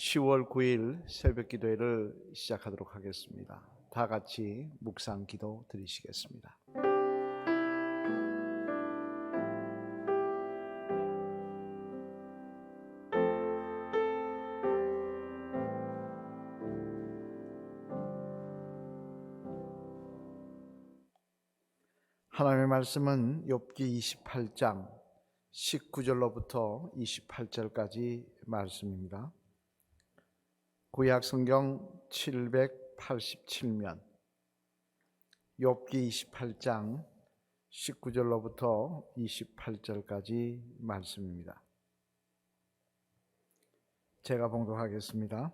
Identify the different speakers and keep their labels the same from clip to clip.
Speaker 1: 10월 9일 새벽 기도회를 시작하도록 하겠습니다. 다 같이 묵상 기도 드리시겠습니다. 하나님의 말씀은 욥기 28장 19절로부터 28절까지 말씀입니다. 구약 성경 787면 욥기 28장 19절로부터 28절까지 말씀입니다. 제가 봉독하겠습니다.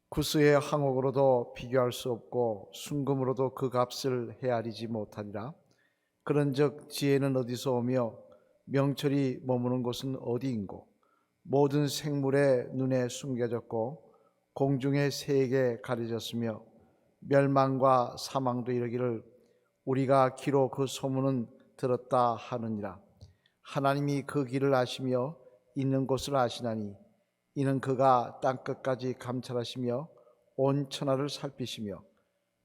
Speaker 1: 구스의 항옥으로도 비교할 수 없고 순금으로도 그 값을 헤아리지 못하리라. 그런즉 지혜는 어디서 오며 명철이 머무는 곳은 어디인고 모든 생물의 눈에 숨겨졌고 공중의 새에게 가려졌으며 멸망과 사망도 이르기를 우리가 기로 그 소문은 들었다 하느니라. 하나님이 그 길을 아시며 있는 곳을 아시나니 이는 그가 땅끝까지 감찰하시며 온 천하를 살피시며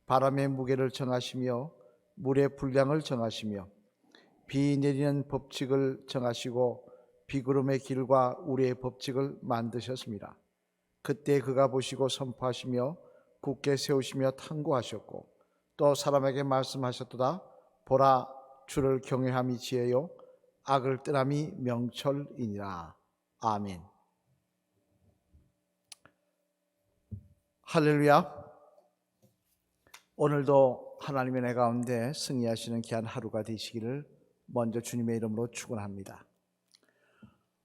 Speaker 1: 바람의 무게를 정하시며 물의 분량을 정하시며 비 내리는 법칙을 정하시고 비구름의 길과 우리의 법칙을 만드셨습니다. 그때 그가 보시고 선포하시며 굳게 세우시며 탐구하셨고 또 사람에게 말씀하셨도다. 보라, 주를 경외함이 지혜요 악을 떠남이 명철이니라. 아멘. 할렐루야. 오늘도 하나님의 내 가운데 승리하시는 귀한 하루가 되시기를 먼저 주님의 이름으로 축원합니다.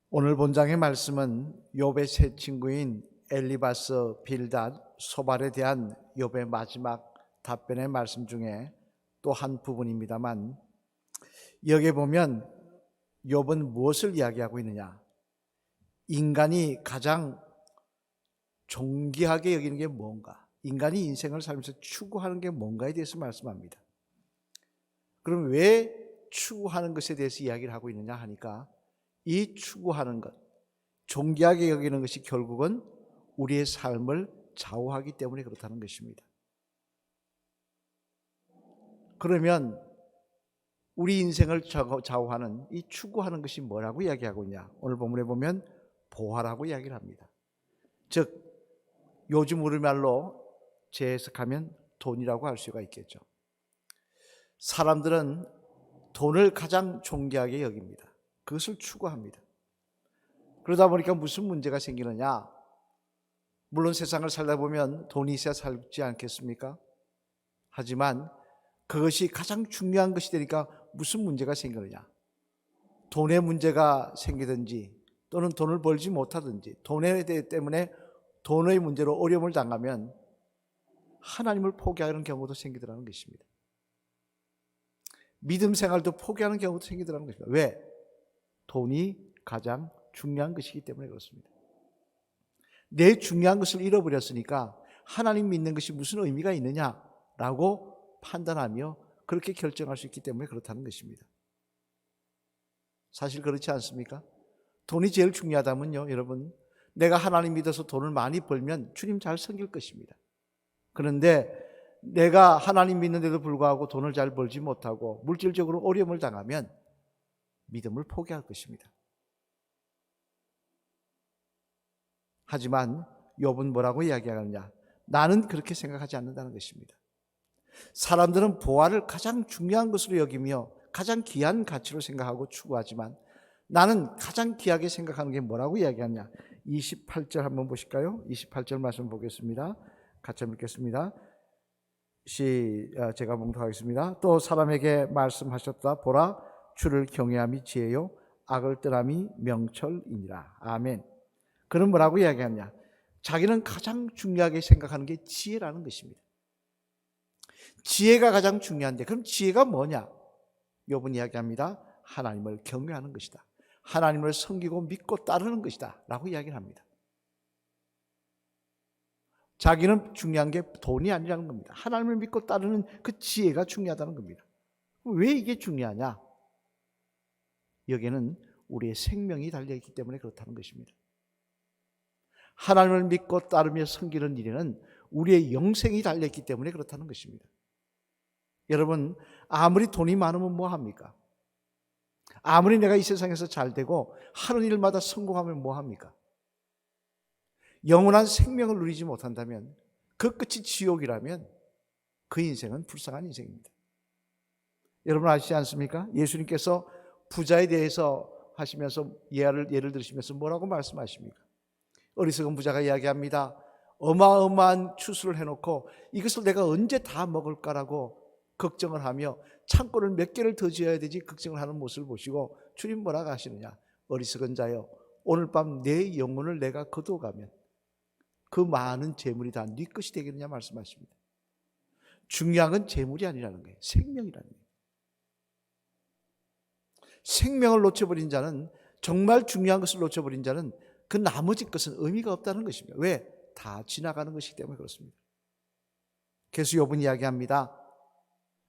Speaker 1: 오늘 본장의 말씀은 욥의 세 친구인 엘리바스, 빌닷, 소발에 대한 욥의 마지막 답변의 말씀 중에 또 한 부분입니다만, 여기에 보면 욥은 무엇을 이야기하고 있느냐? 인간이 가장 존귀하게 여기는 게 뭔가, 인간이 인생을 살면서 추구하는 게 뭔가에 대해서 말씀합니다. 그럼 왜 추구하는 것에 대해서 이야기를 하고 있느냐 하니까, 이 추구하는 것, 존귀하게 여기는 것이 결국은 우리의 삶을 좌우하기 때문에 그렇다는 것입니다. 그러면 우리 인생을 좌우하는 이 추구하는 것이 뭐라고 이야기하고 있냐? 오늘 본문에 보면 보화라고 이야기를 합니다. 즉 요즘 우리말로 재해석하면 돈이라고 할 수가 있겠죠. 사람들은 돈을 가장 존귀하게 여깁니다. 그것을 추구합니다. 그러다 보니까 무슨 문제가 생기느냐? 물론 세상을 살다 보면 돈이 있어야 살지 않겠습니까? 하지만 그것이 가장 중요한 것이 되니까 무슨 문제가 생기느냐? 돈의 문제가 생기든지 또는 돈을 벌지 못하든지 돈에 때문에 돈의 문제로 어려움을 당하면 하나님을 포기하는 경우도 생기더라는 것입니다. 믿음 생활도 포기하는 경우도 생기더라는 것입니다. 왜? 돈이 가장 중요한 것이기 때문에 그렇습니다. 내 중요한 것을 잃어버렸으니까 하나님 믿는 것이 무슨 의미가 있느냐라고 판단하며 그렇게 결정할 수 있기 때문에 그렇다는 것입니다. 사실 그렇지 않습니까? 돈이 제일 중요하다면요, 여러분, 내가 하나님 믿어서 돈을 많이 벌면 주님 잘 섬길 것입니다. 그런데 내가 하나님 믿는데도 불구하고 돈을 잘 벌지 못하고 물질적으로 어려움을 당하면 믿음을 포기할 것입니다. 하지만 욥은 뭐라고 이야기하느냐? 나는 그렇게 생각하지 않는다는 것입니다. 사람들은 보화를 가장 중요한 것으로 여기며 가장 귀한 가치로 생각하고 추구하지만 나는 가장 귀하게 생각하는 게 뭐라고 이야기하냐? 28절 한번 보실까요? 28절 말씀 보겠습니다. 같이 읽겠습니다. 제가 봉독하겠습니다. 또 사람에게 말씀하셨다. 보라, 주를 경외함이 지혜요 악을 떠남이 명철이니라. 아멘. 그는 뭐라고 이야기하냐? 자기는 가장 중요하게 생각하는 게 지혜라는 것입니다. 지혜가 가장 중요한데 그럼 지혜가 뭐냐? 욥은 이야기합니다. 하나님을 경외하는 것이다. 하나님을 섬기고 믿고 따르는 것이다 라고 이야기를 합니다. 자기는 중요한 게 돈이 아니라는 겁니다. 하나님을 믿고 따르는 그 지혜가 중요하다는 겁니다. 왜 이게 중요하냐? 여기에는 우리의 생명이 달려있기 때문에 그렇다는 것입니다. 하나님을 믿고 따르며 섬기는 일에는 우리의 영생이 달려있기 때문에 그렇다는 것입니다. 여러분, 아무리 돈이 많으면 뭐합니까? 아무리 내가 이 세상에서 잘되고 하는 일마다 성공하면 뭐합니까? 영원한 생명을 누리지 못한다면, 그 끝이 지옥이라면 그 인생은 불쌍한 인생입니다. 여러분 아시지 않습니까? 예수님께서 부자에 대해서 하시면서 예를 들으시면서 뭐라고 말씀하십니까? 어리석은 부자가 이야기합니다. 어마어마한 추수를 해놓고 이것을 내가 언제 다 먹을까라고 걱정을 하며 창고를 몇 개를 더 지어야 되지 걱정을 하는 모습을 보시고 주님 뭐라고 하시느냐? 어리석은 자여, 오늘 밤 내 영혼을 내가 거두어가면 그 많은 재물이 다 네 것이 되겠느냐 말씀하십니다. 중요한 건 재물이 아니라는 거예요. 생명이라는 거예요. 생명을 놓쳐버린 자는, 정말 중요한 것을 놓쳐버린 자는 그 나머지 것은 의미가 없다는 것입니다. 왜? 다 지나가는 것이기 때문에 그렇습니다. 그래서 욥은 이야기합니다.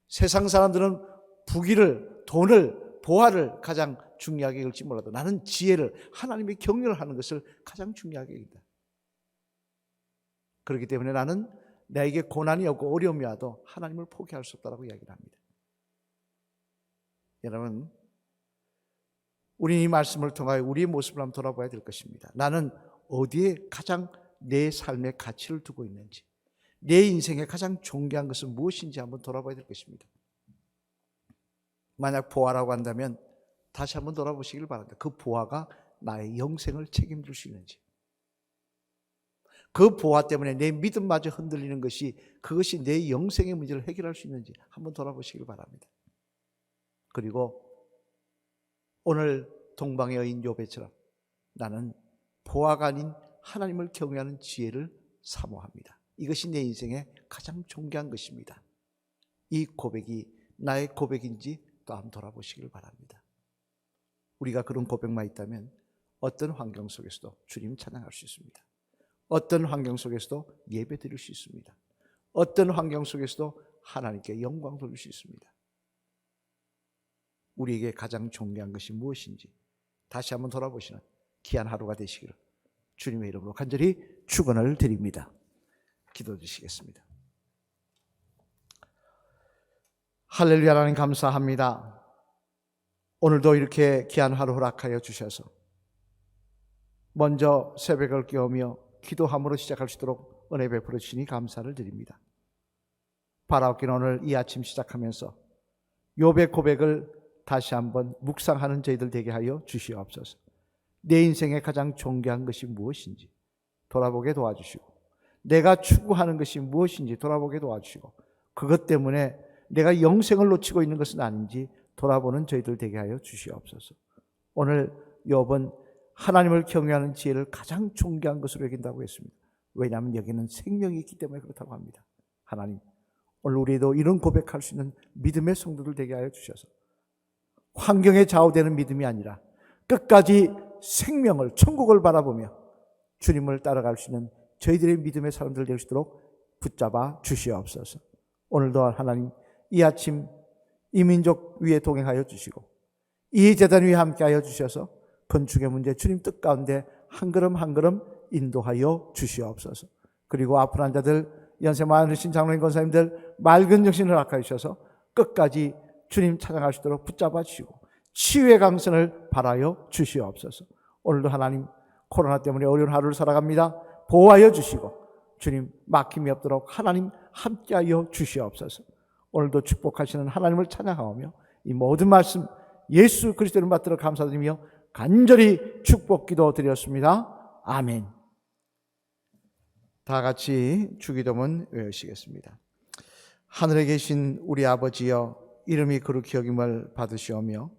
Speaker 1: 세상 사람들은 부귀를, 돈을, 보화를 가장 중요하게 여길지 몰라도 나는 지혜를, 하나님의 경륜을 하는 것을 가장 중요하게 여긴다. 그렇기 때문에 나는 나에게 고난이 오고 어려움이 와도 하나님을 포기할 수 없다고 이야기를 합니다. 여러분, 우리 이 말씀을 통하여 우리의 모습을 한번 돌아봐야 될 것입니다. 나는 어디에 가장 내 삶의 가치를 두고 있는지, 내 인생에 가장 존귀한 것은 무엇인지 한번 돌아봐야 될 것입니다. 만약 보화라고 한다면 다시 한번 돌아보시길 바랍니다. 그 보화가 나의 영생을 책임질 수 있는지, 그 보화 때문에 내 믿음마저 흔들리는 것이, 그것이 내 영생의 문제를 해결할 수 있는지 한번 돌아보시길 바랍니다. 그리고 오늘 동방의 여인 욥처럼 나는 보화가 아닌 하나님을 경외하는 지혜를 사모합니다. 이것이 내 인생의 가장 존귀한 것입니다. 이 고백이 나의 고백인지 또 한번 돌아보시길 바랍니다. 우리가 그런 고백만 있다면 어떤 환경 속에서도 주님 찬양할 수 있습니다. 어떤 환경 속에서도 예배 드릴 수 있습니다. 어떤 환경 속에서도 하나님께 영광 돌릴 수 있습니다. 우리에게 가장 존귀한 것이 무엇인지 다시 한번 돌아보시는 귀한 하루가 되시기를 주님의 이름으로 간절히 축원을 드립니다. 기도해 주시겠습니다. 할렐루야. 하나님 감사합니다. 오늘도 이렇게 귀한 하루 허락하여 주셔서 먼저 새벽을 깨우며 기도함으로 시작할 수 있도록 은혜 베풀어 주시니 감사를 드립니다. 바라옵기는 오늘 이 아침 시작하면서 욥의 고백을 다시 한번 묵상하는 저희들 되게 하여 주시옵소서. 내 인생의 가장 존귀한 것이 무엇인지 돌아보게 도와주시고, 내가 추구하는 것이 무엇인지 돌아보게 도와주시고, 그것 때문에 내가 영생을 놓치고 있는 것은 아닌지 돌아보는 저희들 되게 하여 주시옵소서. 오늘 욥은 하나님을 경외하는 지혜를 가장 존귀한 것으로 여긴다고 했습니다. 왜냐하면 여기는 생명이 있기 때문에 그렇다고 합니다. 하나님, 오늘 우리도 이런 고백할 수 있는 믿음의 성도들 되게 하여 주셔서 환경에 좌우되는 믿음이 아니라 끝까지 생명을, 천국을 바라보며 주님을 따라갈 수 있는 저희들의 믿음의 사람들 될 수 있도록 붙잡아 주시옵소서. 오늘도 하나님 이 아침 이 민족 위에 동행하여 주시고 이 재단 위에 함께하여 주셔서 건축의 문제 주님 뜻 가운데 한 걸음 한 걸음 인도하여 주시옵소서. 그리고 아픈 환자들, 연세 많으신 장로님 권사님들 맑은 정신을 허락하여 주셔서 끝까지 주님 찬양할 수 있도록 붙잡아 주시고 치유의 강선을 바라여 주시옵소서. 오늘도 하나님 코로나 때문에 어려운 하루를 살아갑니다. 보호하여 주시고 주님 막힘이 없도록 하나님 함께하여 주시옵소서. 오늘도 축복하시는 하나님을 찬양하며 이 모든 말씀 예수 그리스도를 받들어 감사드리며 간절히 축복 기도 드렸습니다. 아멘. 다 같이 주기도문 외우시겠습니다. 하늘에 계신 우리 아버지여, 이름이 거룩히 여김을 받으시오며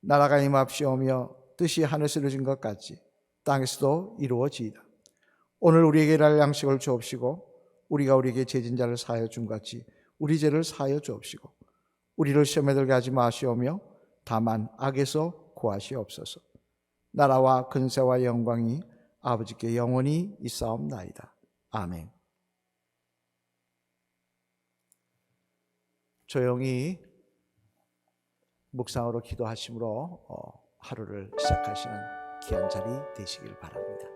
Speaker 1: 나라가 임합시오며 뜻이 하늘에서 이루어진 것 같이 땅에서도 이루어지이다. 오늘 우리에게 일할 양식을 주옵시고 우리가 우리에게 죄진 자를 사하여 준 같이 우리 죄를 사하여 주옵시고 우리를 시험에 들게 하지 마시오며 다만 악에서 구하시옵소서. 나라와 근세와 영광이 아버지께 영원히 있사옵나이다. 아멘. 조용히 묵상으로 기도하심으로 하루를 시작하시는 귀한 자리 되시길 바랍니다.